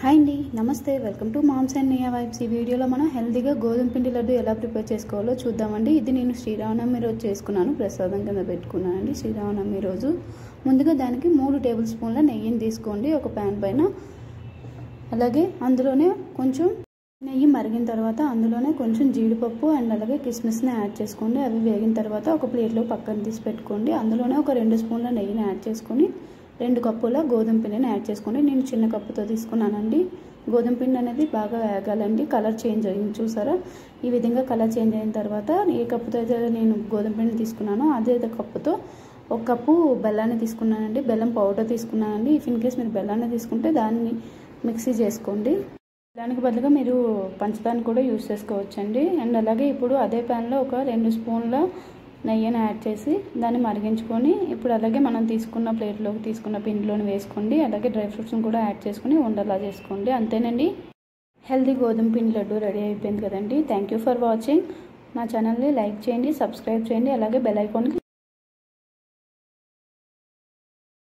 Hi అండి, నమస్తే. Welcome to moms and నియా వైబ్స్. ఈ వీడియోలో మనం హెల్తీగా గోధుమ పిండి లడ్డు ఎలా ప్రిపేర్ చేసుకోవాలో చూద్దామండి. ఇది నేను శ్రీరామనవమి రోజు చేసుకున్నాను, ప్రసాదం కింద పెట్టుకున్నానండి. శ్రీరామనవమి రోజు ముందుగా దానికి 3 టేబుల్ స్పూన్ల నెయ్యిని తీసుకోండి ఒక ప్యాన్ పైన. అలాగే అందులోనే కొంచెం నెయ్యి మరిగిన తర్వాత అందులోనే కొంచెం జీడిపప్పు అండ్ అలాగే కిస్మిస్ని యాడ్ చేసుకోండి. అవి వేగిన తర్వాత ఒక ప్లేట్లో పక్కన తీసి పెట్టుకోండి. అందులోనే ఒక 2 స్పూన్ల నెయ్యిని యాడ్ చేసుకొని 2 కప్పుల గోధుమ పిండిని యాడ్ చేసుకోండి. నేను చిన్న కప్పుతో తీసుకున్నానండి. గోధుమ పిండి అనేది బాగా వేగాలండి. కలర్ చేంజ్ అయింది చూసారా, ఈ విధంగా కలర్ చేంజ్ అయిన తర్వాత ఏ కప్పుతో అయితే నేను గోధుమ పిండి తీసుకున్నానో అదే కప్పుతో 1 కప్పు బెల్లాన్ని తీసుకున్నానండి. బెల్లం పౌడర్ తీసుకున్నానండి. ఇఫ్ ఇన్ కేస్ మీరు బెల్లాన్ని తీసుకుంటే దాన్ని మిక్సీ చేసుకోండి. దానికి బదులుగా మీరు పంచదారని కూడా యూజ్ చేసుకోవచ్చండి. అండ్ అలాగే ఇప్పుడు అదే ప్యాన్లో ఒక 2 స్పూన్ల నెయ్యిని యాడ్ చేసి దాన్ని మరిగించుకొని ఇప్పుడు అలాగే మనం తీసుకున్న ప్లేట్లోకి తీసుకున్న పిండిలోని వేసుకోండి. అలాగే డ్రై ఫ్రూట్స్ని కూడా యాడ్ చేసుకుని ఉండలా చేసుకోండి. అంతేనండి, హెల్తీ గోధుమ పిండి లడ్డు రెడీ అయిపోయింది కదండి. Thank you for watching. నా ఛానల్ని లైక్ చేయండి, సబ్స్క్రైబ్ చేయండి, అలాగే బెల్ ఐకాన్కి